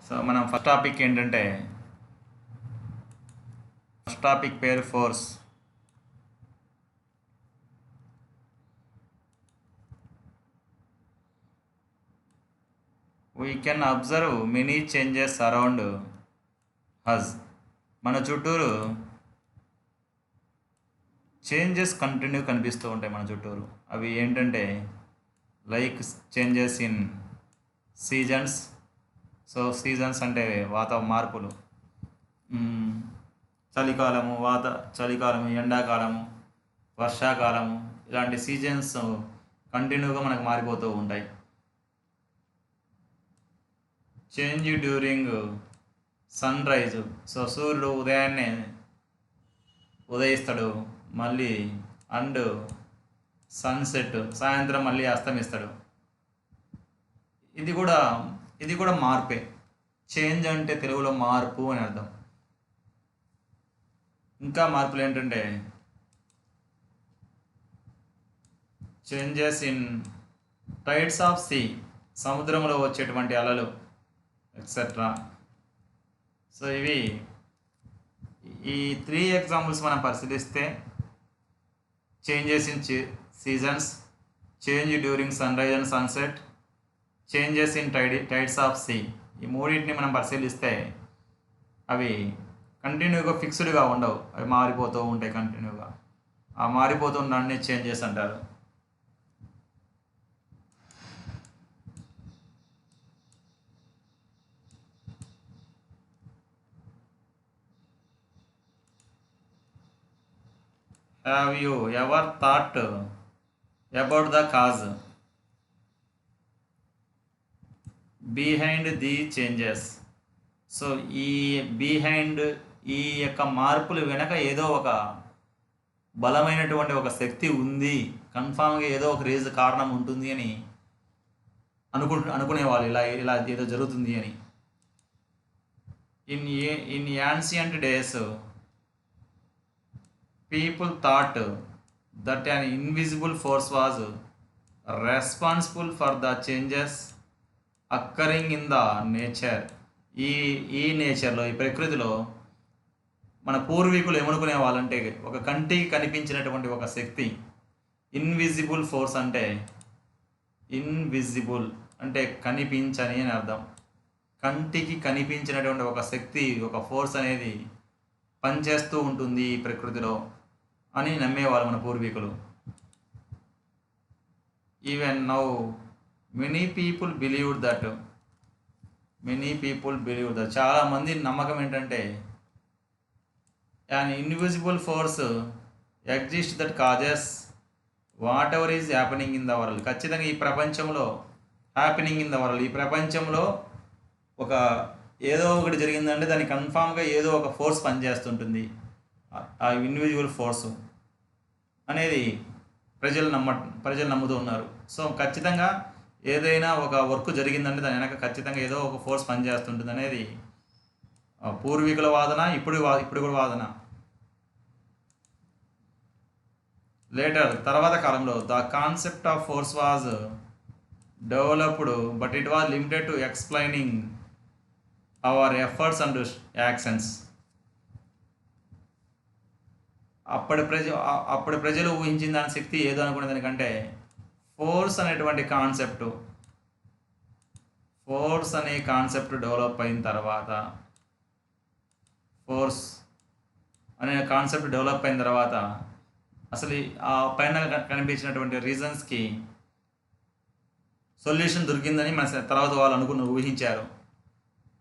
So మనం first topic ఏంటంటే first topic పేరు force. We can observe many changes around us. మన చుట్టూరు చేంజెస్ కంటిన్యూ కనిపిస్తూ ఉంటాయి మన చుట్టూరు. అవి ఏంటంటే like changes in seasons. So seasons అంటే మార్పులు. మ్మ్, చలికాలము, చలికాలము, ఎండాకాలము, వర్షాకాలము, ఇలాంటి సీజన్స్ కంటిన్యూగా మనకు మారిపోతూ ఉంటాయి. Change during sunrise. So సూర్యుడు ఉదయాన్నే ఉదయిస్తాడు, మళ్ళీ అండ్ సన్సెట్ సాయంత్రం మళ్ళీ అస్తమిస్తాడు. ఇది కూడా ఇది కూడా మార్పే. చేంజ్ అంటే తెలుగులో మార్పు అని అర్థం. ఇంకా మార్పులు ఏంటంటే changes in tides of sea, సముద్రంలో వచ్చేటువంటి అలలు ఎక్సెట్రా. సో ఈ 3 ఎగ్జాంపుల్స్ మనం పరిశీలిస్తే changes in seasons, change during sunrise and sunset, changes in tides of sea, ఈ మూడింటిని మనం పరిశీలిస్తే అవి కంటిన్యూగా ఫిక్స్డ్గా ఉండవు, అవి మారిపోతూ ఉంటాయి కంటిన్యూగా. ఆ మారిపోతున్న దాన్ని చేంజెస్ అంటారు. Have you ever thought about the cause behind the changes? So ఈ బిహైండ్, ఈ యొక్క మార్పులు వెనక ఏదో ఒక బలమైనటువంటి ఒక శక్తి ఉంది, కన్ఫామ్గా ఏదో ఒక కారణం ఉంటుంది అని అనుకునేవాళ్ళు. ఇలా ఇలా ఏదో జరుగుతుంది అని. In ancient days people thought that an invisible force was responsible for the changes occurring in the nature. ఈ నేచర్లో, ఈ ప్రకృతిలో మన పూర్వీకులు ఏమనుకునే వాళ్ళంటే ఒక కంటికి కనిపించినటువంటి ఒక శక్తి. ఇన్విజిబుల్ ఫోర్స్ అంటే, ఇన్విజిబుల్ అంటే కనిపించని అని అర్థం. కంటికి కనిపించినటువంటి ఒక శక్తి, ఒక ఫోర్స్ అనేది పనిచేస్తూ ఉంటుంది ఈ ప్రకృతిలో అని నమ్మేవాళ్ళు మన పూర్వీకులు. Even now many people believe that. చాలామంది నమ్మకం ఏంటంటే an invisible force exists that causes whatever is happening in the world. ఖచ్చితంగా ఈ ప్రపంచంలో హ్యాపెనింగ్ ఇన్ ద వరల్డ్, ఈ ప్రపంచంలో ఒక ఏదో ఒకటి జరిగిందంటే దానికి కన్ఫామ్గా ఏదో ఒక ఫోర్స్ పనిచేస్తుంటుంది. ఆ ఇన్విజిబుల్ ఫోర్స్ అనేది ప్రజలు నమ్ముతూ ఉన్నారు. సో ఖచ్చితంగా ఏదైనా ఒక వర్క్ జరిగిందంటే దాని వెనక ఖచ్చితంగా ఏదో ఒక ఫోర్స్ పనిచేస్తుంటుంది అనేది పూర్వీకుల వాదన, ఇప్పుడు కూడా వాదన. లేటర్, తర్వాత కాలంలో the concept of force was developed but it was limited to explaining our efforts and actions. అప్పటి ప్రజలు ఊహించిన దాని శక్తి ఏదో అనుకునే దానికంటే ఫోర్స్ అనేటువంటి కాన్సెప్ట్ డెవలప్ అయిన తర్వాత, ఫోర్స్ అనే కాన్సెప్ట్ డెవలప్ అయిన తర్వాత అసలు ఆ పైన కనిపించినటువంటి రీజన్స్కి సొల్యూషన్ దొరికిందని మన తర్వాత వాళ్ళు ఊహించారు.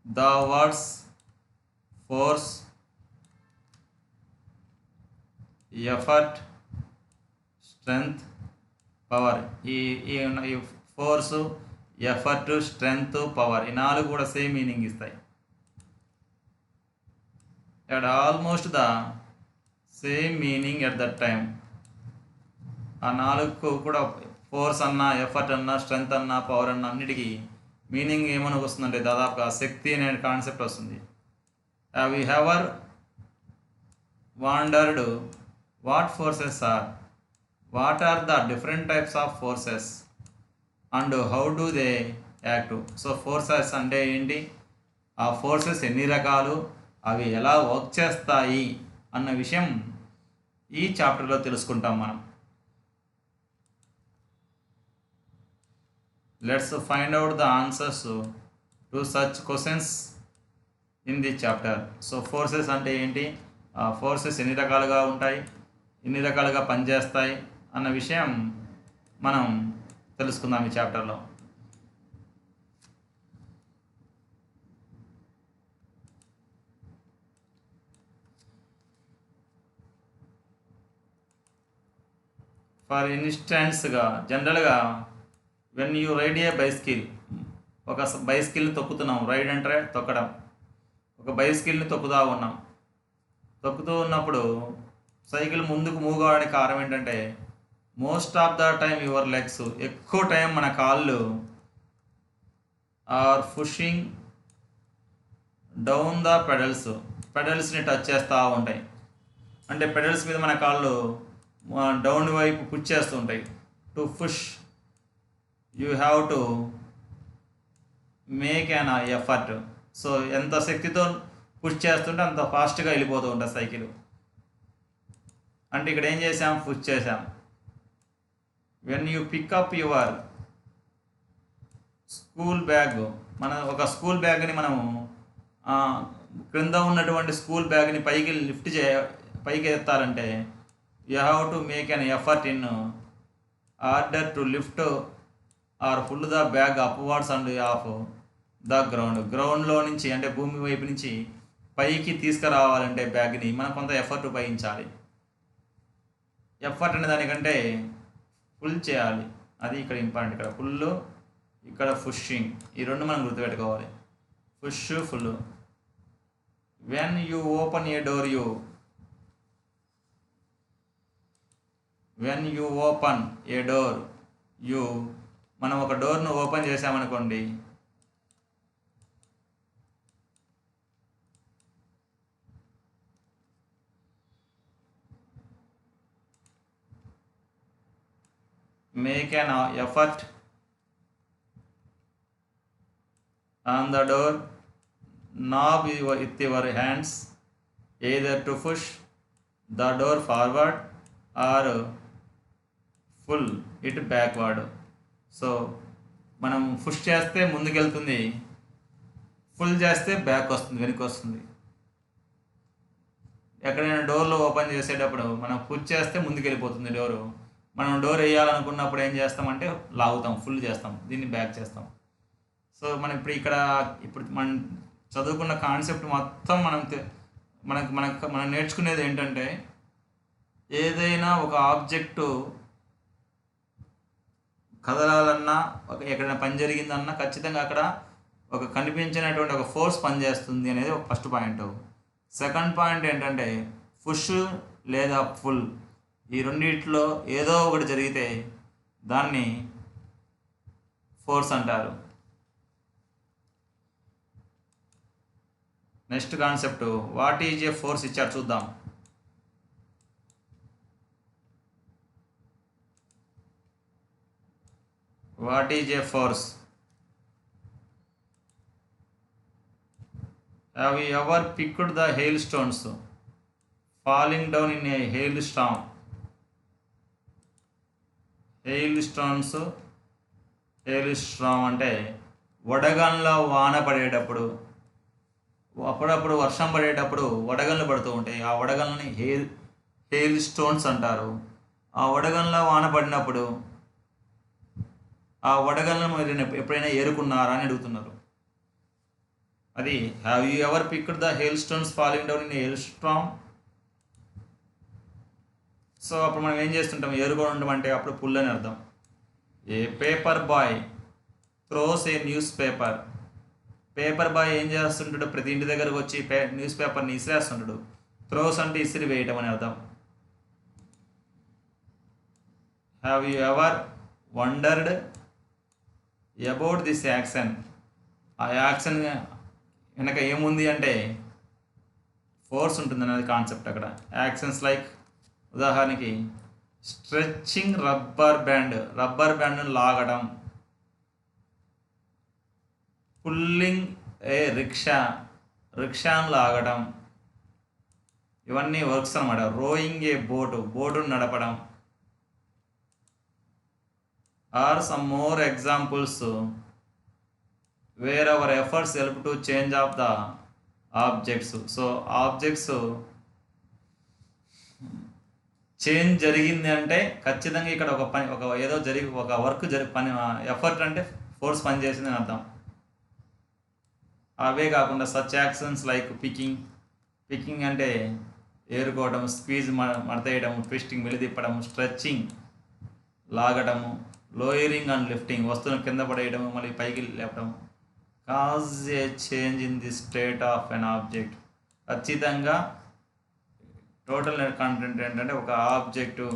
The words force, effort, strength, power, ఈ ఫోర్సు, ఎఫర్ట్, స్ట్రెంగ్త్, పవర్, ఈ 4 కూడా సేమ్ మీనింగ్ ఇస్తాయి. At almost the same meaning at that time. ఆ 4 కూడా ఫోర్స్ అన్నా, ఎఫర్ట్ అన్నా, స్ట్రెంగ్త్ అన్నా, పవర్ అన్నా అన్నిటికీ మీనింగ్ ఏమని వస్తుందంటే దాదాపుగా శక్తి అనే కాన్సెప్ట్ వస్తుంది. Have you ever wondered what forces are, what are the different types of forces and how do they act? So forces అంటే ఏంటి, ఆ ఫోర్సెస్ ఎన్ని రకాలు, అవి ఎలా వర్క్ చేస్తాయి అన్న విషయం ఈ చాప్టర్లో తెలుసుకుంటాం మనం. Let's find out the answers to such questions in the chapter. So forces అంటే ఏంటి, ఆ ఫోర్సెస్ ఎన్ని రకాలుగా ఉంటాయి, ఎన్ని రకాలుగా పనిచేస్తాయి అన్న విషయం మనం తెలుసుకుందాం ఈ చాప్టర్లో. ఫర్ ఇన్స్టెన్స్గా జనరల్గా when you ride a bicycle, ఒక బైస్కిల్ని తొక్కుతున్నాం, రైడ్ అంటే తొక్కడం, ఒక బైస్కిల్ని తొక్కుతూ ఉన్నాం. తొక్కుతూ ఉన్నప్పుడు సైకిల్ ముందుకు మూవ్ కావడానికి కారణం ఏంటంటే most of the time your legs, ఎక్కువ టైం మన కాళ్ళు ఆర్ పుషింగ్ డౌన్ ద పెడల్స్ని టచ్ చేస్తూ ఉంటాయి. అంటే పెడల్స్ మీద మన కాళ్ళు డౌన్ వైపు పుష్ చేస్తూ ఉంటాయి. To push you have to make an effort. So ఎంత శక్తితో పుష్ చేస్తుంటే అంత ఫాస్ట్గా వెళ్ళిపోతూ ఉంటుంది సైకిల్. అంటే ఇక్కడ ఏం చేసాం, పుష్ చేసాం. When you pick up your school bag, మన ఒక స్కూల్ బ్యాగ్ని మనము క్రింద ఉన్నటువంటి స్కూల్ బ్యాగ్ని పైకి ఎత్తాలంటే you have to make an effort in order to lift or pull the bag upwards and off the గ్రౌండ్లో నుంచి, అంటే భూమి వైపు నుంచి పైకి తీసుకురావాలంటే బ్యాగ్ని మనం కొంత ఎఫర్ట్ ఉపయోగించాలి. ఎఫర్ట్ అనే దానికంటే ఫుల్ చేయాలి, అది ఇక్కడ ఇంపార్టెంట్. ఇక్కడ ఫుల్, ఇక్కడ పుషింగ్, ఈ రెండు మనం గుర్తుపెట్టుకోవాలి. Push, full. When you open A door మనం ఒక డోర్ను ఓపెన్ చేసామనుకోండి, make an effort on the door knob with your hands, either to push the door forward or pull it backward. So మనం push చేస్తే ముందుకెళ్తుంది, ఫుల్ చేస్తే back వస్తుంది, వెనక్కి వస్తుంది. ఎక్కడైనా డోర్లో ఓపెన్ చేసేటప్పుడు మనం పుష్ చేస్తే ముందుకెళ్ళిపోతుంది డోరు. మనం డోర్ వేయాలనుకున్నప్పుడు ఏం చేస్తామంటే లాగుతాం, ఫుల్ చేస్తాం, దీన్ని బ్యాక్ చేస్తాం. సో మనం ఇప్పుడు మనం చదువుకున్న కాన్సెప్ట్ మొత్తం మనం నేర్చుకునేది ఏంటంటే, ఏదైనా ఒక ఆబ్జెక్టు కదలాలన్నా, ఎక్కడైనా పని జరిగిందన్నా ఖచ్చితంగా అక్కడ ఒక కనిపించినటువంటి ఒక ఫోర్స్ పనిచేస్తుంది అనేది ఒక ఫస్ట్ పాయింట్. సెకండ్ పాయింట్ ఏంటంటే పుష్ లేదా పుల్, ఈ రెండిట్లో ఏదో ఒకటి జరిగితే దాన్ని ఫోర్స్ అంటారు. Next concept, what is a force ఇచ్చారు చూద్దాం. What is a force? Have you ever picked the hailstones falling down in a hailstorm? Hailstorm అంటే వడగండ్ల వాన పడేటప్పుడు, అప్పుడప్పుడు వర్షం పడేటప్పుడు వడగండ్లు పడుతూ ఉంటాయి. ఆ వడగండ్లని హెయిల్ స్టోన్స్ అంటారు. ఆ వడగండ్ల వాన పడినప్పుడు ఆ వడగండ్లను మీరు ఎప్పుడైనా ఏరుకున్నారా అని అడుగుతున్నారు. అది have you ever picked the hailstones falling down in hailstorm? So అప్పుడు మనం ఏం చేస్తుంటాం, ఏరుకొని ఉండడం అంటే అప్పుడు పుల్ అని అర్థం. ఏ పేపర్ బాయ్ థ్రోస్ ఏ న్యూస్ పేపర్. పేపర్ బాయ్ ఏం చేస్తుంటాడు, ప్రతి ఇంటి దగ్గరకు వచ్చి న్యూస్ పేపర్ని ఇసిరేస్తుంటాడు. థ్రోస్ అంటే ఇసిరి వేయటం అని అర్థం. Have you ever wondered about this action? ఆ యాక్షన్ వెనక ఏముంది అంటే ఫోర్స్ ఉంటుంది అనేది కాన్సెప్ట్ అక్కడ. యాక్షన్స్ లైక్, ఉదాహరణకి స్ట్రెచ్చింగ్ రబ్బర్ బ్యాండ్ను లాగడం, పుల్లింగ్ రిక్షా, రిక్షాను లాగడం, ఇవన్నీ వర్క్స్ అనమాట. రోయింగ్ ఏ బోటును నడపడం. Are some more examples where our efforts help to change of the objects. So objects change జరిగింది అంటే ఖచ్చితంగా ఇక్కడ ఒక పని, ఏదో జరిగి ఒక వర్క్ పని, ఎఫర్ట్ అంటే ఫోర్స్ పని చేసింది అని అర్థం. అవే కాకుండా సచ్ యాక్షన్స్ లైక్ పికింగ్ అంటే ఏరుకోవడం, స్క్వీజ్ మడతేయడం, ట్విస్టింగ్ మెలిదిప్పడం, స్ట్రెచ్చింగ్ లాగడము, లోయరింగ్ అండ్ లిఫ్టింగ్ వస్తువును కింద పడేయడం మళ్ళీ పైకి లేపడం, cause a change in the state of an object. ఖచ్చితంగా టోటల్ నెట్ కంటెంట్ ఏంటంటే ఒక ఆబ్జెక్టు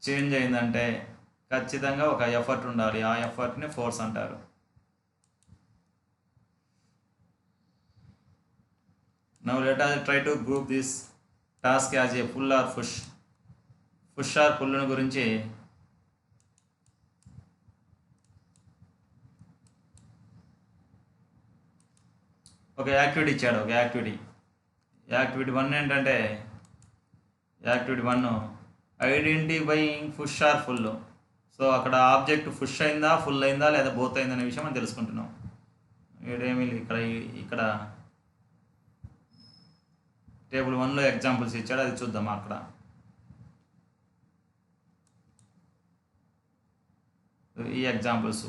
చేంజ్ అయిందంటే ఖచ్చితంగా ఒక ఎఫర్ట్ ఉండాలి. ఆ ఎఫర్ట్ని ఫోర్స్ అంటారు. Now let us try to group this task as a pull or push. Push or పుల్లుని గురించి ఒక యాక్టివిటీ ఇచ్చాడు. ఒక యాక్టివిటీ 1 ఏంటంటే activity 1 identifying push or pull. So అక్కడ ఆబ్జెక్ట్ పుష్ అయిందా, ఫుల్ అయిందా, లేదా బోత్ అయిందా అనే విషయం మనం తెలుసుకుంటున్నాం. ఇదేమి ఇక్కడ టేబుల్ 1లో ఎగ్జాంపుల్స్ ఇచ్చాడు, అది చూద్దాం. అక్కడ ఈ examples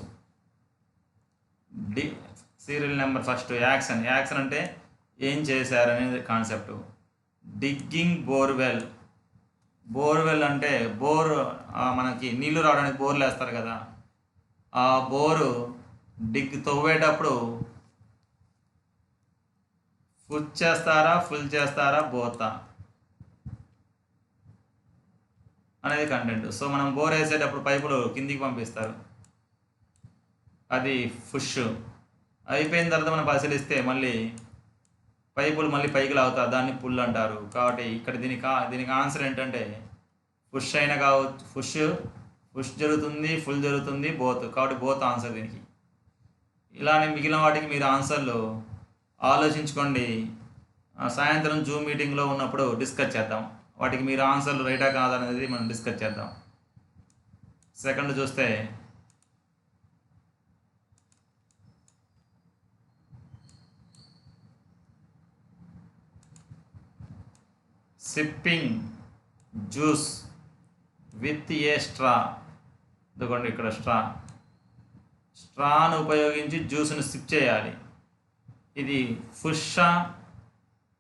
serial number first action అంటే ఏం చేశారనేది కాన్సెప్ట్. డిగ్గింగ్ బోర్వెల్ అంటే మనకి నీళ్లు రావడానికి బోర్లు వేస్తారు కదా, ఆ బోరు తవ్వేటప్పుడు పుష్ చేస్తారా, ఫుల్ చేస్తారా, బోతా అనేది కంటెంట్. సో మనం బోర్ వేసేటప్పుడు పైపులు కిందికి పంపిస్తారు, అది పుష్. అయిపోయిన తర్వాత మనం పరిశీలిస్తే మళ్ళీ పైపులు మళ్ళీ పైకి లాగుతారు, దాన్ని పుల్ అంటారు. కాబట్టి ఇక్కడ దీనికి ఆన్సర్ ఏంటంటే పుష్ అయినా కావచ్చు, పుష్ జరుగుతుంది, ఫుల్ జరుగుతుంది, బోత్. కాబట్టి బోత్ ఆన్సర్ దీనికి. ఇలానే మిగిలిన వాటికి మీరు ఆన్సర్లు ఆలోచించుకోండి. సాయంత్రం జూమ్ మీటింగ్లో ఉన్నప్పుడు డిస్కస్ చేద్దాం. వాటికి మీరు ఆన్సర్లు రైటా కాదా అనేది మనం డిస్కస్ చేద్దాం. సెకండ్ చూస్తే sipping juice with a straw. ఇదిగోండి ఇక్కడ స్ట్రాను ఉపయోగించి జ్యూస్ని సిప్ చేయాలి. ఇది పుషా,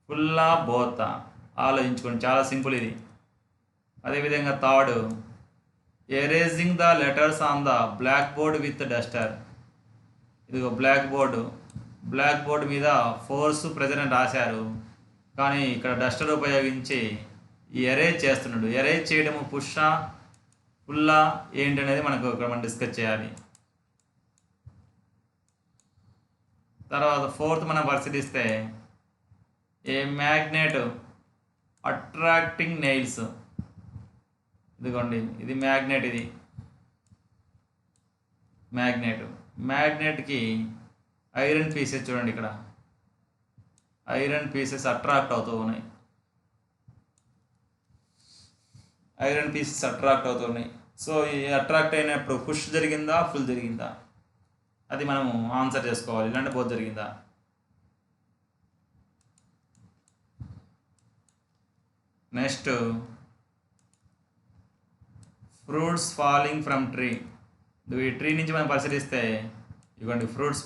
ఫుల్లా, బోతా ఆలోచించుకోండి. చాలా సింపుల్ ఇది. అదేవిధంగా third erasing the letters on the blackboard with duster. ఇదిగో బ్లాక్ బోర్డ్ మీద ఫోర్స్ ప్రెజర్ అని రాశారు, కానీ ఇక్కడ డస్టర్ ఉపయోగించి ఎరేజ్ చేస్తున్నాడు. ఎరేజ్ చేయడము పుషా, ఫుల్లా ఏంటనేది మనం డిస్కస్ చేయాలి. తర్వాత ఫోర్త్ మనం పరిశీలిస్తే ఏ మ్యాగ్నెట్ అట్రాక్టింగ్ నెయిల్స్. ఇదిగోండి ఇది మ్యాగ్నెట్కి ఐరన్ పీసెస్ చూడండి, ఇక్కడ ఐరన్ పీసెస్ అట్రాక్ట్ అవుతూ ఉన్నాయి. సో ఈ అట్రాక్ట్ అయినప్పుడు పుష్ జరిగిందా, ఫుల్ జరిగిందా, అది మనము ఆన్సర్ చేసుకోవాలి. ఇలాంటి బోత్ జరిగిందా. Next fruits falling from tree. ఈ ట్రీ నుంచి మనం పరిశీలిస్తే ఇవ్వండి ఫ్రూట్స్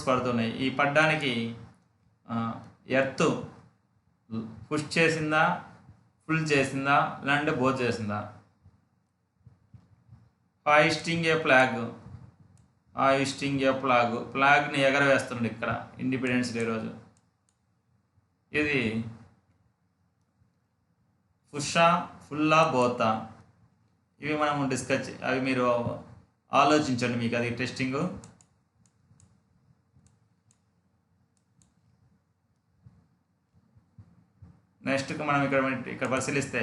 పడుతున్నాయి. ఈ పడ్డానికి ఎర్త్ పుష్ చేసిందా, ఫుల్ చేసిందా, లేదంటే బోత్ చేసిందా. హాయిస్టింగ్ ఏ ఫ్లాగ్ని ఎగరవేస్తుంది ఇక్కడ ఇండిపెండెన్స్ డే రోజు. ఇది పుషా, ఫుల్లా, బోతా. ఇవి మనం అవి మీరు ఆలోచించండి, మీకు అది టెస్టింగ్. నెక్స్ట్ మనం ఇక్కడ పరిశీలిస్తే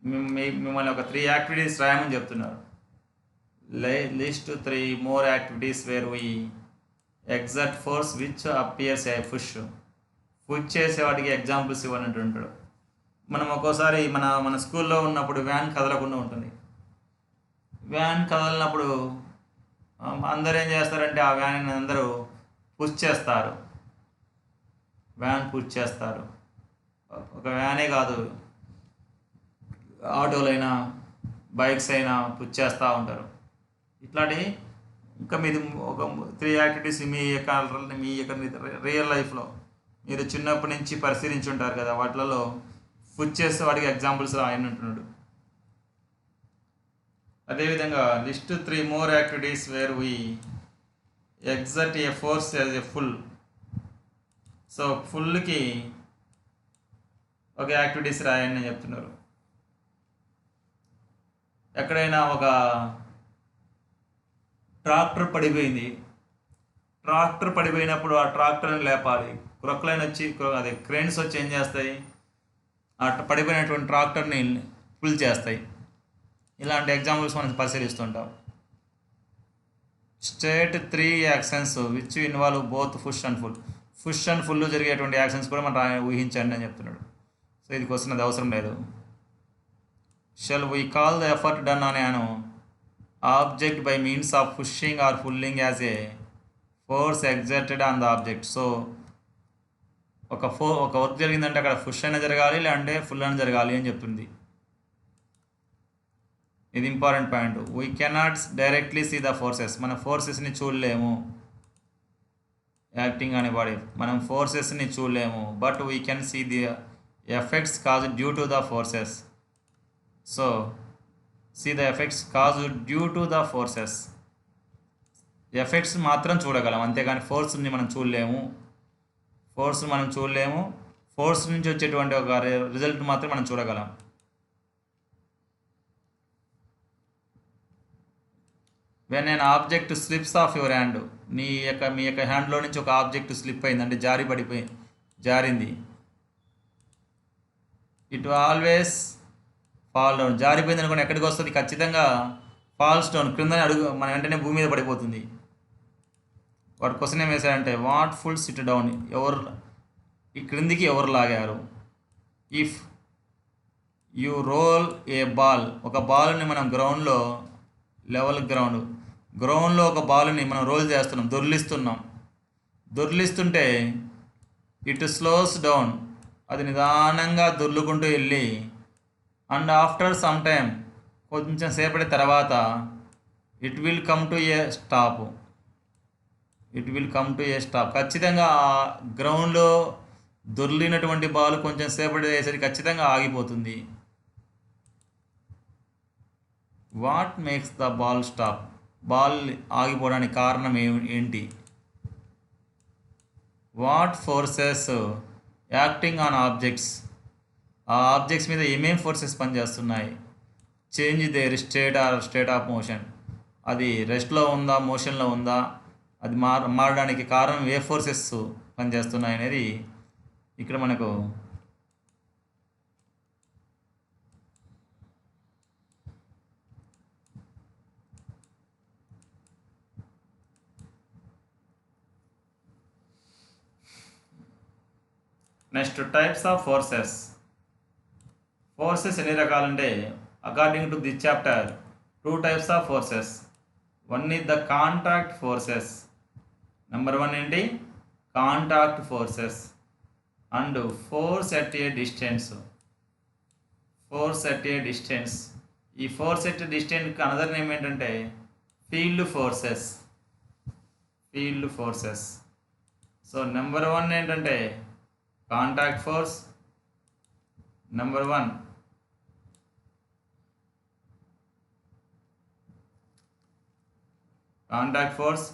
మిమ్మల్ని ఒక 3 యాక్టివిటీస్ రాయమని చెప్తున్నారు. List 3 more activities where we exert force which appears a push. Push చేసే వాటికి ఎగ్జాంపుల్స్ ఇవ్వనంటూ ఉంటాడు. మనం ఒక్కోసారి మన స్కూల్లో ఉన్నప్పుడు వ్యాన్ కదలకుండా ఉంటుంది. వ్యాన్ కదలినప్పుడు అందరూ ఏం చేస్తారంటే ఆ వ్యాన్ అందరూ పుష్ చేస్తారు. వ్యాన్ పుష్ చేస్తారు. ఒక వ్యానే కాదు, ఆటోలైనా బైక్స్ అయినా పుష్ చేస్తూ ఉంటారు. ఇట్లాంటి ఇంకా మీది ఒక 3 యాక్టివిటీస్ మీ యొక్క రియల్ లైఫ్లో మీరు చిన్నప్పటి నుంచి పరిశీలించి ఉంటారు కదా, వాటిలలో పుష్ చేసే వాటికి ఎగ్జాంపుల్స్ రాయని అంటున్నాడు. అదేవిధంగా list 3 more activities where we exert a force as a full. So ఫుల్కి ఒక యాక్టివిటీస్ రాయని చెప్తున్నారు. ఎక్కడైనా ఒక ట్రాక్టర్ పడిపోయింది. ట్రాక్టర్ పడిపోయినప్పుడు ఆ ట్రాక్టర్ని లేపాలి. క్రొక్లైన్ వచ్చి అదే క్రేన్స్ వచ్చి ఏం చేస్తాయి, ఆ పడిపోయినటువంటి ట్రాక్టర్ని పుల్ చేస్తాయి. ఇలాంటి ఎగ్జాంపుల్స్ మనం పరిశీలిస్తుంటాం. State 3 actions which involve both push and pull. Push and pull జరిగేటువంటి యాక్షన్స్ కూడా మనం ఊహించండి అని చెప్తున్నాడు. సో ఇది క్వశ్చన్ అది అవసరం లేదు. Shall we call the effort done on an object by means of pushing or pulling as a force exerted on the object. So ఒక వర్క్ జరిగిందంటే అక్కడ పుష్ అయినా జరగాలి, లేదంటే ఫుల్ అయినా జరగాలి అని చెప్తుంది. ఇది important point. We cannot directly see the forces. మన ఫోర్సెస్ని చూడలేము. యాక్టింగ్ అనే బాడీ మనం ఫోర్సెస్ని చూడలేము. But we can see the effects cause due to the forces. So see the effects cause due to the forces. Effects మాత్రం చూడగలం, అంతేగాని ఫోర్స్ని మనం చూడలేము. ఫోర్స్ నుంచి వచ్చేటువంటి ఒక రిజల్ట్ మాత్రం మనం చూడగలం. When an object slips off your hand. మీ యొక్క హ్యాండ్లో నుంచి ఒక ఆబ్జెక్ట్ స్లిప్ అయింది, అంటే జారింది. It always fall down. జారిపోయింది అనుకోండి, ఎక్కడికి వస్తుంది, ఖచ్చితంగా ఫాల్స్ డౌన్, క్రిందనే అడుగు మన వెంటనే భూమి మీద పడిపోతుంది. వాడు క్వశ్చన్ ఏం వేశారంటే వాట్ ఫుల్ సిట్ డౌన్, ఈ క్రిందికి ఎవరు లాగారు. If you roll a ball, ఒక బాల్ని మనం గ్రౌండ్లో గ్రౌండ్లో ఒక బాల్ని మనం రోల్ చేస్తున్నాం, దొర్లిస్తుంటే ఇట్ స్లోస్ డౌన్, అది నిదానంగా దొర్లుకుంటూ వెళ్ళి అండ్ ఆఫ్టర్ సమ్ టైమ్, కొంచెం సేపటి తర్వాత it will come to A stop. ఖచ్చితంగా ఆ గ్రౌండ్లో దొర్లినటువంటి బాల్ కొంచెం సేపటి అయ్యేసరికి ఖచ్చితంగా ఆగిపోతుంది. What makes the ball stop, ball ఆగిపోవడానికి కారణం ఏంటి. What forces acting on objects, ఆ ఆబ్జెక్ట్స్ మీద ఏమేం ఫోర్సెస్ పనిచేస్తున్నాయి. Change their state of motion, అది రెస్ట్లో ఉందా, మోషన్లో ఉందా, అది మారడానికి కారణం ఏ ఫోర్సెస్ పనిచేస్తున్నాయి అనేది ఇక్కడ మనకు next types of forces. Forces ఎన్ని రకాలంటే according to this chapter 2 types of forces. One is the contact forces. Number 1 ఏంటి, contact forces. And force at a distance. ఈ ఫోర్స్ ఎట్ డిస్టెన్స్కి అనదర్ నేమ్ ఏంటంటే ఫీల్డ్ ఫోర్సెస్. సో నెంబర్ 1 ఏంటంటే contact force, number 1. Contact force.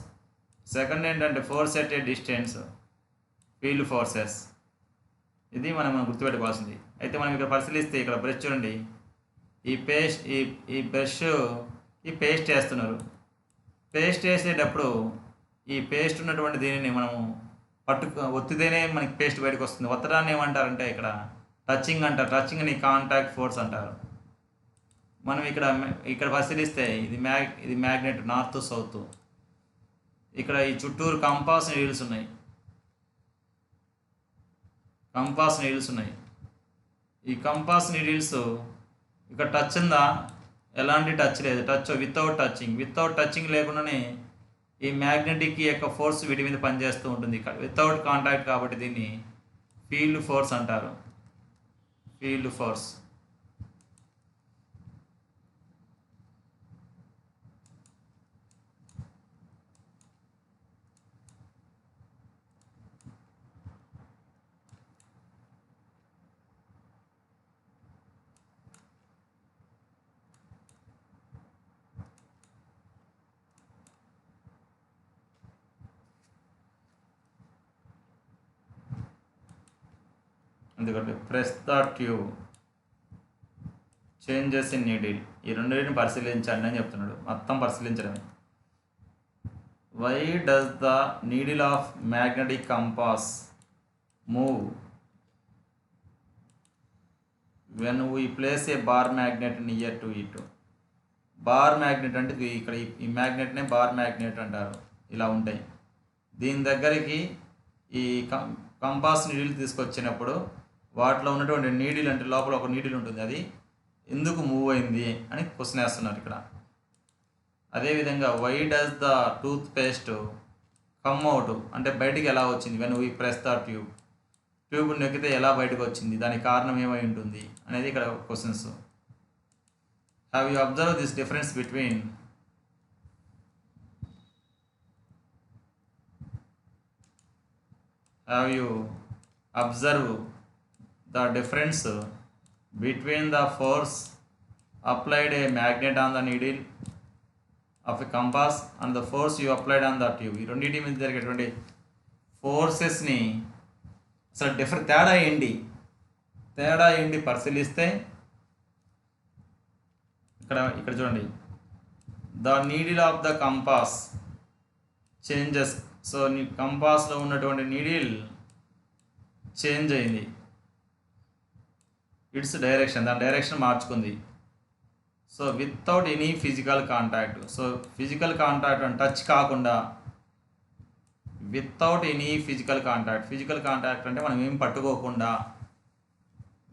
Second ఏంటంటే force at a distance, field forces. ఇది మనం గుర్తుపెట్టుకోవాల్సింది. అయితే మనం ఇక్కడ పరిశీలిస్తే ఇక్కడ బ్రష్ చూడండి, ఈ పేస్ట్ వేస్తున్నారు. పేస్ట్ వేసేటప్పుడు ఈ పేస్ట్ ఉన్నటువంటి దీనిని మనము ఒత్తితేనే మనకి పేస్ట్ బయటకు వస్తుంది. ఒత్తడాన్ని ఏమంటారంటే ఇక్కడ టచింగ్ అంటారు. టచింగ్ని కాంటాక్ట్ ఫోర్స్ అంటారు. మనం ఇక్కడ పరిశీలిస్తే ఇది మ్యాగ్నెట్ నార్త్ సౌత్. ఇక్కడ ఈ చుట్టూరు కంపాస్ నీడిల్స్ ఉన్నాయి. ఈ కంపాస్ నీడిల్స్ ఇక్కడ టచ్ ఉందా? ఎలాంటి టచ్ లేదు. వితౌట్ టచింగ్ లేకుండానే ఈ మ్యాగ్నెటిక్ యొక్క ఫోర్స్ వీటి మీద పనిచేస్తూ ఉంటుంది. ఇక్కడ వితౌట్ కాంటాక్ట్ కాబట్టి దీన్ని ఫీల్డ్ ఫోర్స్ అంటారు. Field force. ఎందుకంటే press the tube, changes in needle. ఈ రెండింటిని పరిశీలించండి అని చెప్తున్నాడు. మొత్తం పరిశీలించడమే. Why does the needle of magnetic compass move when we place a bar magnet near to it? Bar magnet అంటే ఇక్కడ ఈ మ్యాగ్నెట్నే బార్ మ్యాగ్నెట్ అంటారు. ఇలా ఉంటాయి. దీని దగ్గరికి ఈ కంపాస్ నీడిల్ తీసుకొచ్చినప్పుడు వాటిలో ఉన్నటువంటి నీడిల్, అంటే లోపల ఒక నీడిల్ ఉంటుంది, అది ఎందుకు మూవ్ అయింది అని క్వశ్చన్ వేస్తున్నారు ఇక్కడ. అదేవిధంగా why does the toothpaste come out, అంటే బయటికి ఎలా వచ్చింది? When we press the tube నొక్కితే ఎలా బయటకు వచ్చింది, దానికి కారణం ఏమై ఉంటుంది అనేది ఇక్కడ questions. Have you observe this difference between have you observed the difference between the force applied a magnet on the needle of a compass and the force you applied on the tube? ఈ రెండింటి మీద జరిగేటువంటి ఫోర్సెస్ని అసలు తేడా ఏంటి పరిశీలిస్తే ఇక్కడ చూడండి. The needle of the compass changes. So నీ కంపాస్లో ఉన్నటువంటి నీడిల్ చేంజ్ అయింది. ఇట్స్ డైరెక్షన్, దాని డైరెక్షన్ మార్చుకుంది. So without any physical contact. So physical contact అంటే టచ్ కాకుండా, వితౌట్ ఎనీ ఫిజికల్ కాంటాక్ట్ అంటే మనం ఏం పట్టుకోకుండా,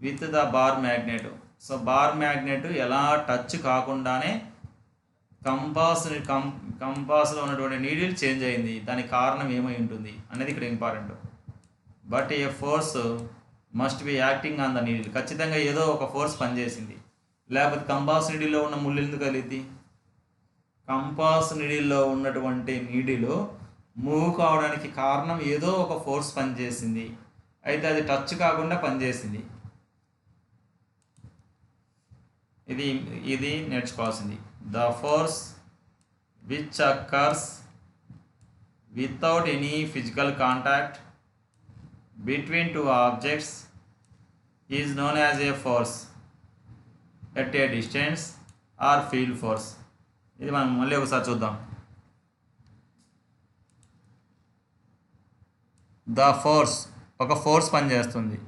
with the bar magnet. So bar magnet ఎలా టచ్ కాకుండానే కంపాస్లో ఉన్నటువంటి నీడిల్ చేంజ్ అయింది. దానికి కారణం ఏమై ఉంటుంది అనేది ఇక్కడ important. But A force must be acting on the needle. ఖచ్చితంగా ఏదో ఒక ఫోర్స్ పనిచేసింది, లేకపోతే కంపాస్ నీడిల్లో ఉన్న ముళ్ళు ఎందుకు కలిగింది? కంపాస్ నీడిల్లో ఉన్నటువంటి నీడిల్ మూవ్ కావడానికి కారణం ఏదో ఒక ఫోర్స్ పనిచేసింది. అయితే అది టచ్ కాకుండా పనిచేసింది. ఇది నేర్చుకోవాల్సింది. The force which occurs without any physical contact between two objects is known as a force at a distance or field force. ఇది మనం మళ్ళీ ఒకసారి చూద్దాం. ద ఫోర్స్, ఒక ఫోర్స్ పనిచేస్తుంది.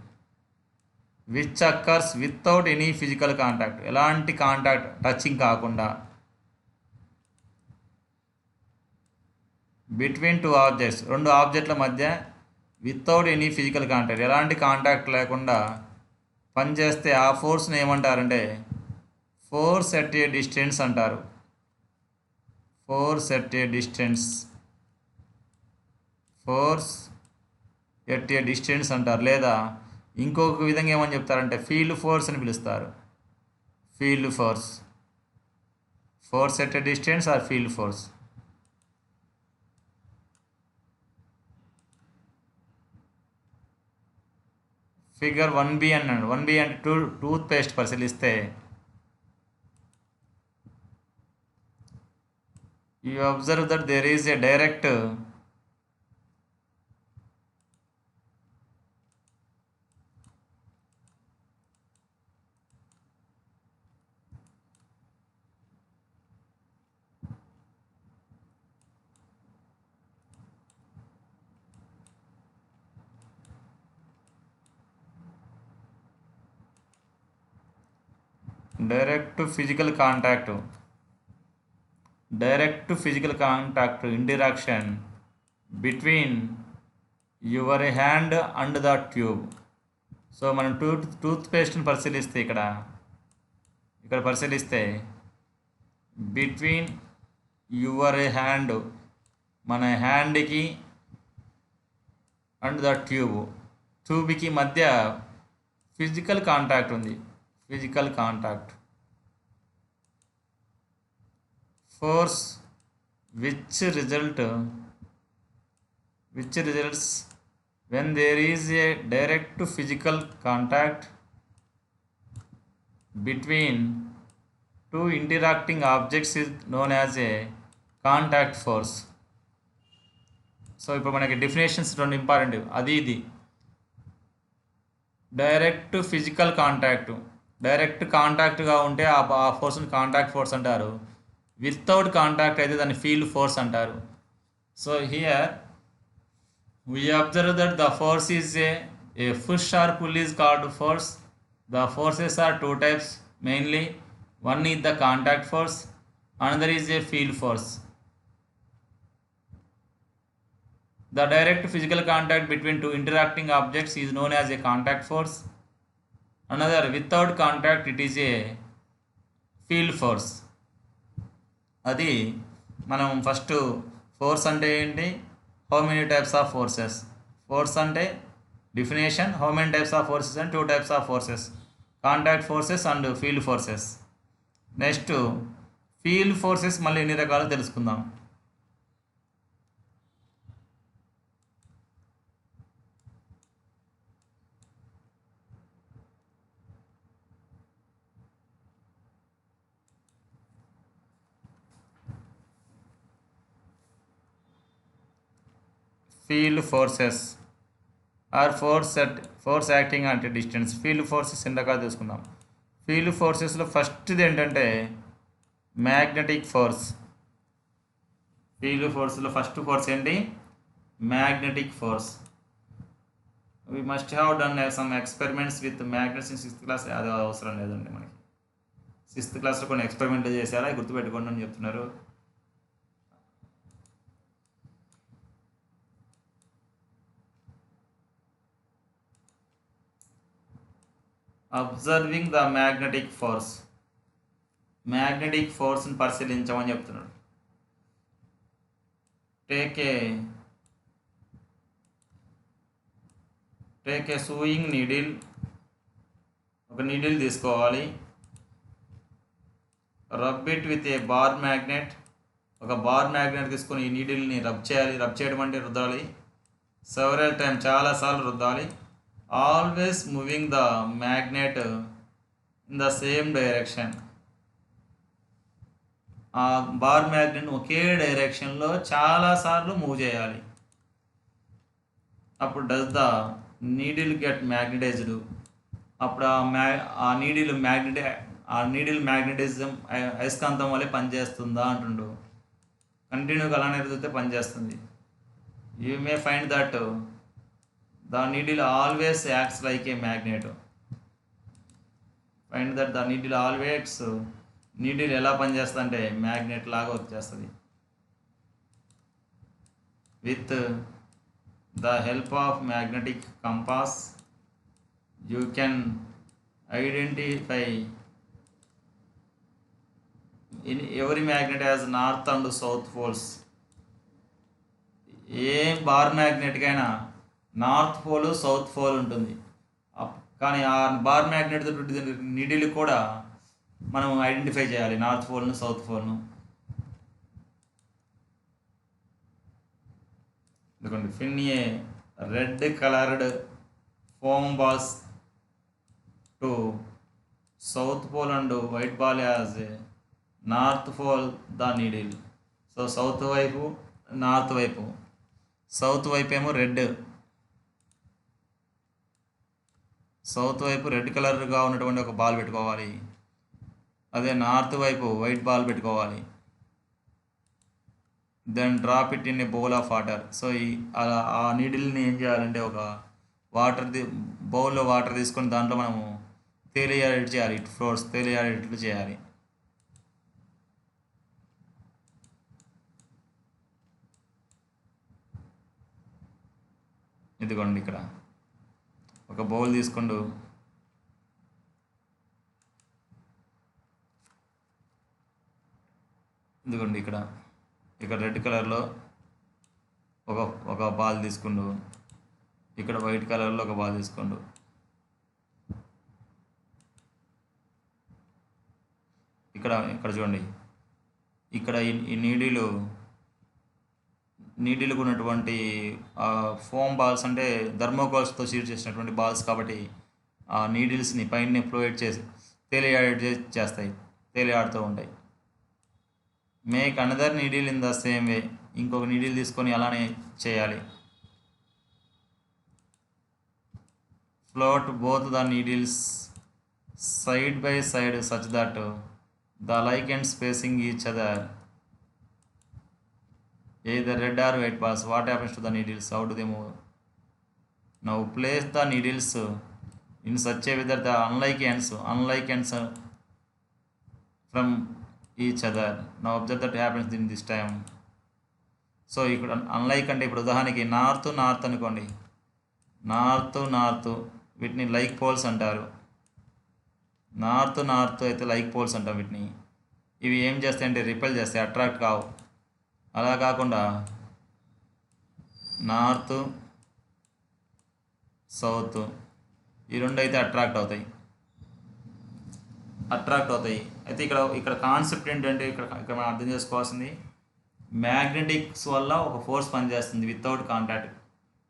Which occurs without any physical contact, ఎలాంటి contact touching కాకుండా, between two objects, రెండు ఆబ్జెక్ట్ల మధ్య వితౌట్ ఎనీ ఫిజికల్ కాంటాక్ట్, ఎలాంటి కాంటాక్ట్ లేకుండా పనిచేస్తే ఆ ఫోర్స్ని ఏమంటారంటే ఫోర్స్ ఎట్ ఏ డిస్టెన్స్ అంటారు. ఫోర్స్ ఎట్ ఏ డిస్టెన్స్ అంటారు. లేదా ఇంకొక విధంగా ఏమని చెప్తారంటే ఫీల్డ్ ఫోర్స్ అని పిలుస్తారు. Field force at a distance or field force. Figure 1B అన్నాడు. 1B అంటే టూత్ పేస్ట్ పరిశీలిస్తే you observe that there is a direct direct physical contact, interaction between your hand and the tube. So మనం టూత్ పేస్ట్ని పరిశీలిస్తే ఇక్కడ పరిశీలిస్తే between your hand, మన హ్యాండ్కి అండ్ ద ట్యూబ్కి మధ్య ఫిజికల్ కాంటాక్ట్ ఉంది. Physical contact force which results when there is a direct physical contact between two interacting objects is known as a contact force. So ఇప్పుడు మనకి డెఫినేషన్స్ రెండు important, అది ఇది. Direct physical contact, direct కాంటాక్ట్గా ఉంటే ఆ ఫోర్స్ని contact force అంటారు. Without contact అయితే దాన్ని ఫీల్డ్ ఫోర్స్ అంటారు. So here we observe that the force is a push or pull is called force. The forces are two types mainly. One is the contact force, another is a field force. The direct physical contact between two interacting objects is known as a contact force. Another, without contact, it is a field force. అది మనం first force అంటే ఏంటి, how many types of forces. Force అంటే definition, how many types of forces and two types of forces, contact forces and field forces. Next field forces మళ్ళీ ఎన్ని రకాలు తెలుసుకుందాం. Field forces are force acting అంటే distance. Field forces ఎన్ని రకాలు తెలుసుకుందాం. ఫీల్డ్ ఫోర్సెస్లో ఫస్ట్ది ఏంటంటే మ్యాగ్నెటిక్ ఫోర్స్. ఫీల్డ్ ఫోర్స్లో ఫస్ట్ ఫోర్స్ ఏంటి, magnetic force. We must have done some experiments with magnets in 6th class. అది అవసరం లేదండి మనకి. 6th క్లాస్లో కొన్ని ఎక్స్పెరిమెంట్లు చేశారా, గుర్తుపెట్టుకోండి అని చెప్తున్నారు. Observing the magnetic force, magnetic ఫోర్స్ని పరిశీలించమని చెప్తున్నాడు. టేక్ ఏ సూయింగ్ నీడిల్, ఒక నీడిల్ తీసుకోవాలి. Rub it with a bar magnet, ఒక బార్ మ్యాగ్నెట్ తీసుకొని ఈ నీడిల్ని రబ్ చేయాలి. రబ్ చేయడం అంటే రుద్దాలి. సెవరల్ టైం, చాలాసార్లు రుద్దాలి. Always moving the magnet in the same direction. ఆ బార్ మ్యాగ్నెట్ ఒకే డైరెక్షన్లో చాలాసార్లు మూవ్ చేయాలి. అప్పుడు does the needle get magnetized. అప్పుడు ఆ నీడిల్ మ్యాగ్నటిజం అయస్కాంతం వల్లే పనిచేస్తుందా అంటుండు. కంటిన్యూగా అలానే రుద్దితే పనిచేస్తుంది. You may find that the needle always acts like a magnet. Find that the needle always, needle ఎలా పనిచేస్తుంది అంటే మ్యాగ్నెట్ లాగా వచ్చేస్తుంది. With the help of magnetic compass you can identify in every magnet as north and south poles. ఏ bar మ్యాగ్నెట్కైనా north pole south pole ఉంటుంది. కానీ ఆ బార్ మ్యాగ్నెట్ నీడిల్ కూడా మనం ఐడెంటిఫై చేయాలి, నార్త్ పోల్ను సౌత్ పోల్ను. ఎందుకంటే pin a red coloured foam balls to south pole and white ball as north pole the needle. So south వైపు, నార్త్ వైపు. సౌత్ వైపు ఏమో రెడ్, సౌత్ వైపు రెడ్ కలర్గా ఉన్నటువంటి ఒక బాల్ పెట్టుకోవాలి. అదే నార్త్ వైపు వైట్ బాల్ పెట్టుకోవాలి. Then drop it in a bowl of water. So ఆ నీడిల్ని ఏం చేయాలంటే ఒక బౌల్లో వాటర్ తీసుకొని దాంట్లో మనము తేలియాడేట్ చేయాలి, ఫోర్స్ తేలియాడేట్లు చేయాలి. ఇదిగోండి ఇక్కడ ఒక బౌల్ తీసుకుంటూ ఇదిగోండి ఇక్కడ రెడ్ కలర్లో ఒక ఒక బాల్ తీసుకుంటూ, ఇక్కడ వైట్ కలర్లో ఒక బాల్ తీసుకుంటూ, ఇక్కడ చూడండి, ఇక్కడ ఈ నీడిలకు ఉన్నటువంటి ఫోమ్ బాల్స్ అంటే థర్మోకోల్స్తో షీట్ చేసినటువంటి బాల్స్ కాబట్టి ఆ నీడిల్స్ని పైన ఫ్లోయేట్ చేసి చేస్తాయి, తేలియాడుతూ ఉంటాయి. Make another needle in the same way, ఇంకొక నీడిల్ తీసుకొని అలానే చేయాలి. Float both the needles side by side such that the like ends facing each other, either red or white balls. What happens to the needles? How do they move? Now place the needles in such a way that the unlike ends from each other. Now observe that happens in this time. So ఇక్కడ unlike అంటే ఇప్పుడు ఉదాహరణకి north అనుకోండి, north వీటిని like poles అంటారు. North అయితే like poles అంటాం వీటిని. ఇవి ఏం చేస్తాయి అంటే రిపెల్ చేస్తాయి, అట్రాక్ట్ కావు. అలా కాకుండా నార్త్ సౌత్ ఈ రెండు అయితే అట్రాక్ట్ అవుతాయి. అయితే ఇక్కడ కాన్సెప్ట్ ఏంటంటే ఇక్కడ మనం అర్థం చేసుకోవాల్సింది, మ్యాగ్నెటిక్స్ వల్ల ఒక ఫోర్స్ పనిచేస్తుంది వితౌట్ కాంటాక్ట్,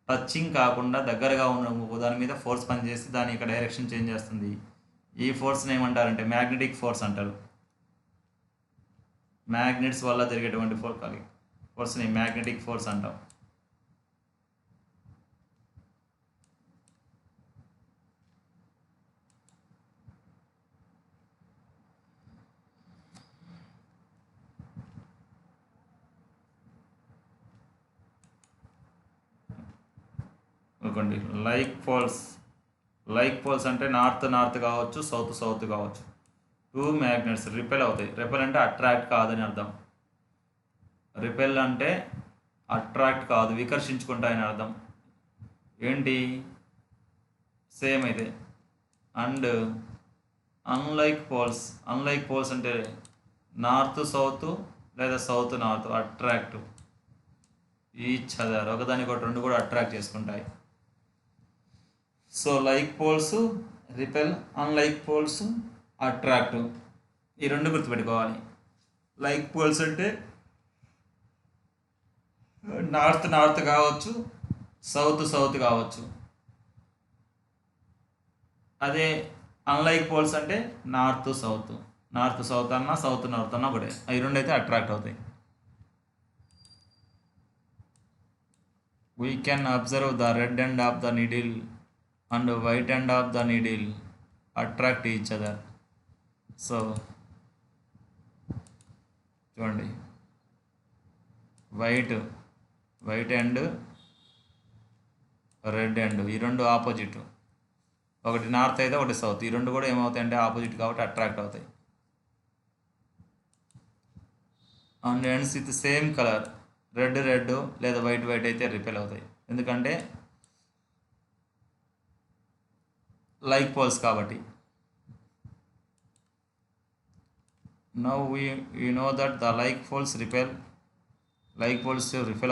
టచింగ్ కాకుండా దగ్గరగా ఉన్న దాని మీద ఫోర్స్ పనిచేసి దాని యొక్క డైరెక్షన్ చేంజ్ చేస్తుంది. ఈ ఫోర్స్ని ఏమంటారంటే మ్యాగ్నెటిక్ ఫోర్స్ అంటారు. మ్యాగ్నెట్స్ వల్ల జరిగేటువంటి ఫోర్స్ని మ్యాగ్నెటిక్ ఫోర్స్ అంటాం. అనుకోండి లైక్ పోల్స్ అంటే నార్త్ కావచ్చు, సౌత్ కావచ్చు. టూ మ్యాగ్నెట్స్ రిపెల్ అవుతాయి. రిపెల్ అంటే అట్రాక్ట్ కాదని అర్థం. రిపెల్ అంటే అట్రాక్ట్ కాదు, వికర్షించుకుంటాయని అర్థం. ఏంటి సేమ్ అయితే. అండ్ అన్లైక్ పోల్స్ అంటే నార్త్ సౌత్ లేదా south north attract each other, ఒకదానికి రెండు కూడా అట్రాక్ట్ చేసుకుంటాయి. So like poles repel, unlike poles attract, ఈ రెండు గుర్తుపెట్టుకోవాలి. లైక్ పోల్స్ అంటే నార్త్ కావచ్చు, సౌత్ కావచ్చు. అదే అన్లైక్ పోల్స్ అంటే నార్త్ సౌత్ అన్నా సౌత్ నార్త్ అన్నా ఒకటే. అవి రెండు అయితే అట్రాక్ట్ అవుతాయి. We can observe the red end of the needle and white end of the needle attract each other. So చూడండి, వైట్ ఎండ్ రెడ్ ఎండ్ ఈ రెండు ఆపోజిట్, ఒకటి నార్త్ అయితే ఒకటి సౌత్. ఈ రెండు కూడా ఏమవుతాయి అంటే ఆపోజిట్ కాబట్టి అట్రాక్ట్ అవుతాయి. And ends with same colour, red లేదా వైట్ అయితే రిపెల్ అవుతాయి, ఎందుకంటే లైక్ పోల్స్ కాబట్టి. Now we know that the like poles repel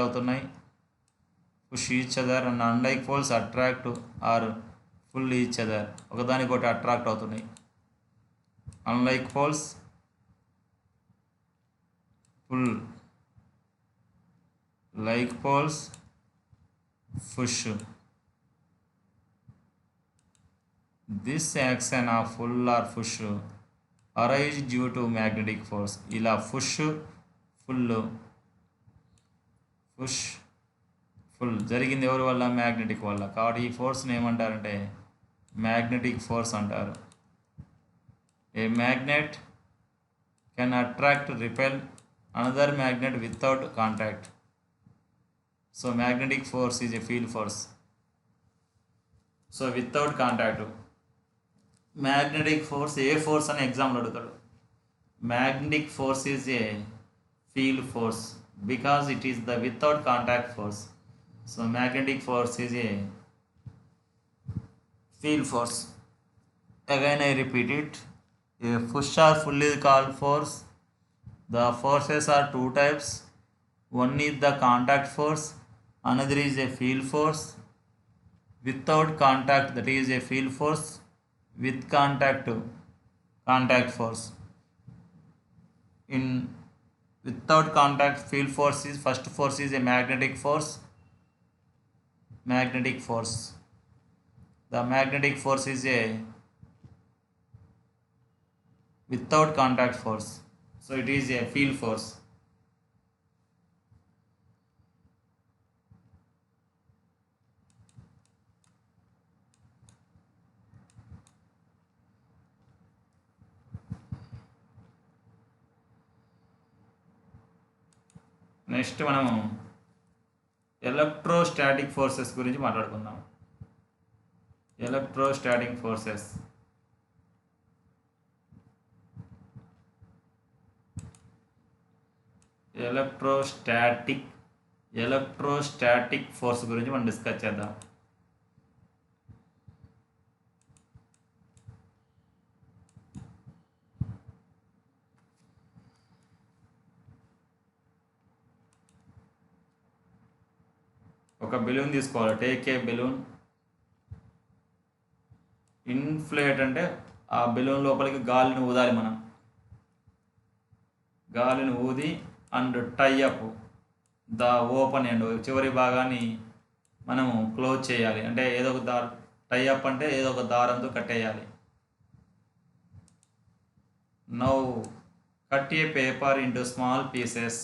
అవుతున్నాయి, push each other. And unlike poles attract or pull each other, ఒకదానికొకటి attract అవుతున్నాయి. Unlike poles pull, like poles push. This action of pull or push arise due to magnetic force. ఇలా push full జరిగింది ఎవరి వల్ల? Magnetic వల్ల. కాబట్టి ఈ ఫోర్స్ని ఏమంటారంటే మ్యాగ్నెటిక్ ఫోర్స్ అంటారు. A magnet can attract repel another magnet without contact. So magnetic force is a field force. So without contact, magnetic force a force అని ఎగ్జామ్లో అడుగుతాడు. Magnetic force is a field force because it is the without contact force. So magnetic force is a field force. Again I repeat it. A push or pull is called force. The forces are two types. One is the contact force, another is a field force. Without contact, that is a field force. With contact, contact force. In without contact, field force is first force is a magnetic force. Magnetic force. The magnetic force is a without contact force, so it is a field force. Next మనము electrostatic forces గురించి మాట్లాడుకుందాం. Electrostatic forces. Electrostatic force గురించి మనం discuss చేద్దాం. ఒక balloon తీసుకోవాలి. Take a balloon. Inflate అంటే ఆ బెలూన్ లోపలికి గాలిని ఊదాలి. మనం గాలిని ఊది and tie up the open end, చివరి భాగాన్ని మనము క్లోజ్ చేయాలి. అంటే ఏదో ఒక టై అప్ అంటే ఏదో ఒక దారంతో కట్టేయాలి. Now cut a paper into small pieces.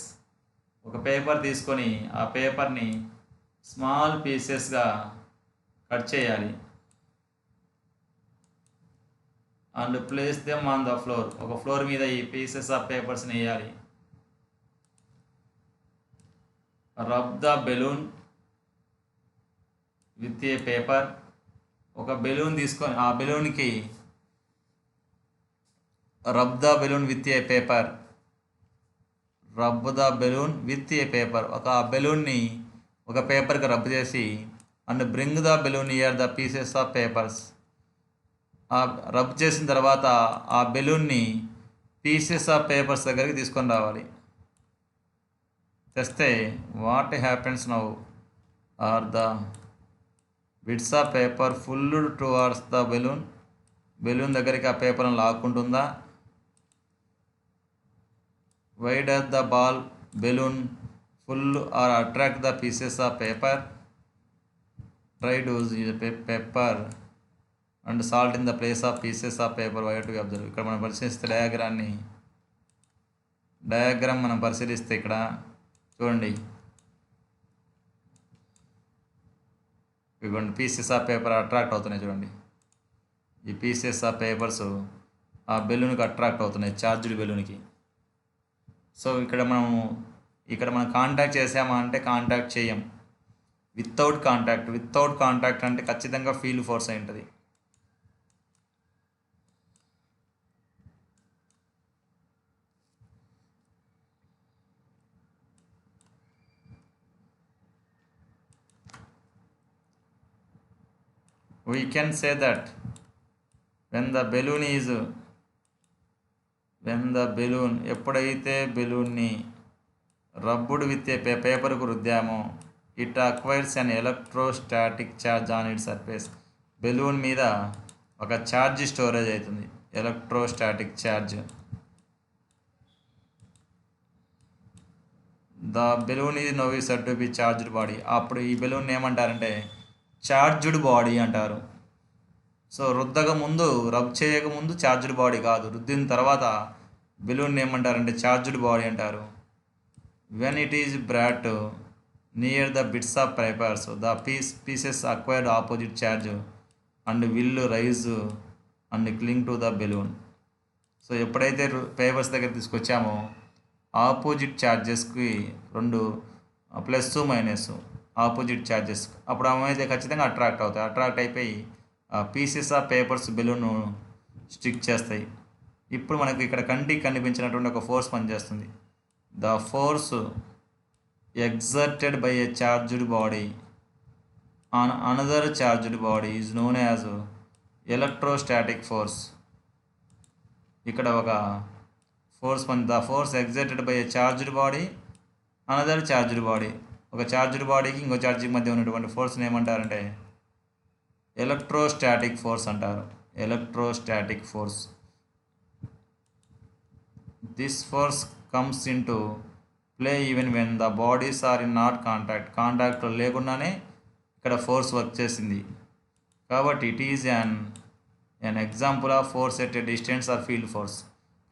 ఒక పేపర్ తీసుకొని ఆ పేపర్ని స్మాల్ పీసెస్గా కట్ చేయాలి. And place them on the floor. ఒక ఫ్లోర్ మీద ఈ పీసెస్ ఆఫ్ పేపర్స్ని వేయాలి. Rub the balloon with a paper. ఒక బెలూన్ తీసుకొని ఆ బెలూన్కి rub the balloon with a paper. Rub the balloon with a paper. ఒక బెలూన్ని ఒక పేపర్కి రబ్ చేసి and bring the balloon near the pieces of papers. ఆ రబ్ చేసిన తర్వాత ఆ బెలూన్ని పీసెస్ ఆఫ్ పేపర్స్ దగ్గరికి తీసుకొని రావాలి. తెస్తే what happens now are the bits of paper pull towards the balloon. Balloon దగ్గరికి ఆ పేపర్ని లాక్కుంటుందా? Why does the ball balloon pull or attract the pieces of paper? Try to use paper and salt in the place of pieces of paper. Why to observe. ఇక్కడ మనం పరిశీలిస్తే diagram మనం పరిశీలిస్తే ఇక్కడ చూడండి, ఇవ్వండి పీసెస్ ఆఫ్ పేపర్ అట్రాక్ట్ అవుతున్నాయి. చూడండి, ఈ పీసెస్ ఆఫ్ పేపర్స్ ఆ బెలూన్కి అట్రాక్ట్ అవుతున్నాయి, ఛార్జ్డ్ బెలూన్కి. సో ఇక్కడ మనం కాంటాక్ట్ చేసామా అంటే కాంటాక్ట్ చేయం. వితౌట్ కాంటాక్ట్ అంటే ఖచ్చితంగా ఫీల్డ్ ఫోర్స్ అయి ఉంటుంది. We can say that when the balloon ఎప్పుడైతే బెలూన్ని రబ్బుడ్ విత్ ఏ పేపర్కు రుద్దామో it acquires an electrostatic charge on it surface. Balloon మీద ఒక ఛార్జ్ స్టోరేజ్ అవుతుంది, electrostatic charge. The balloon is now said to be charged body. అప్పుడు ఈ balloon ఏమంటారంటే ఛార్జ్డ్ బాడీ అంటారు. సో రబ్ చేయకముందు ఛార్జ్డ్ బాడీ కాదు, రుద్దిన తర్వాత బెలూన్ ఏమంటారంటే ఛార్జ్డ్ బాడీ అంటారు. When it is brought near the bits of papers the pieces acquired opposite charge and will rise and cling to the balloon. So ఎప్పుడైతే papers దగ్గర తీసుకొచ్చామో opposite ఛార్జెస్కి రెండు ప్లస్ మైనస్ ఆపోజిట్ ఛార్జెస్, అప్పుడు ఏమైతే ఖచ్చితంగా attract అవుతాయి. Attract అయిపోయి pieces of papers balloon stick చేస్తాయి. ఇప్పుడు మనకు ఇక్కడ కంటికి కనిపించినటువంటి ఒక ఫోర్స్ పనిచేస్తుంది. The force exerted by A charged body on another charged body is known as electrostatic force. ఇక్కడ ఒక force the force exerted by A charged body another charged body, ఒక చార్జ్డ్ బాడీకి ఇంకో చార్జింగ్ మధ్య ఉన్నటువంటి ఫోర్స్ని ఏమంటారంటే ఎలక్ట్రోస్టాటిక్ ఫోర్స్ అంటారు. Electrostatic force. This force comes in to play even when the bodies are in not కాంటాక్ట్లో లేకుండానే ఇక్కడ ఫోర్స్ వర్క్ చేసింది. కాబట్టి it is an example of force at a distance or field force.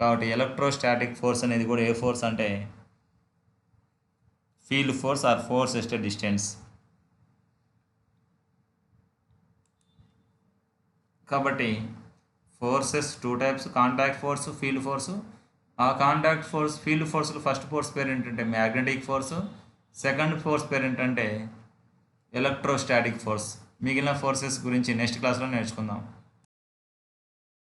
కాబట్టి electrostatic force అనేది కూడా a force అంటే field force or force at a distance. కాబట్టి forces 2 types, contact force, field force. ఆ contact force, field ఫోర్స్లో first force పేరు ఏంటంటే magnetic force, second force పేరు ఏంటంటే ఎలక్ట్రోస్టాటిక్ ఫోర్స్. మిగిలిన ఫోర్సెస్ గురించి నెక్స్ట్ క్లాస్లో నేర్చుకుందాం.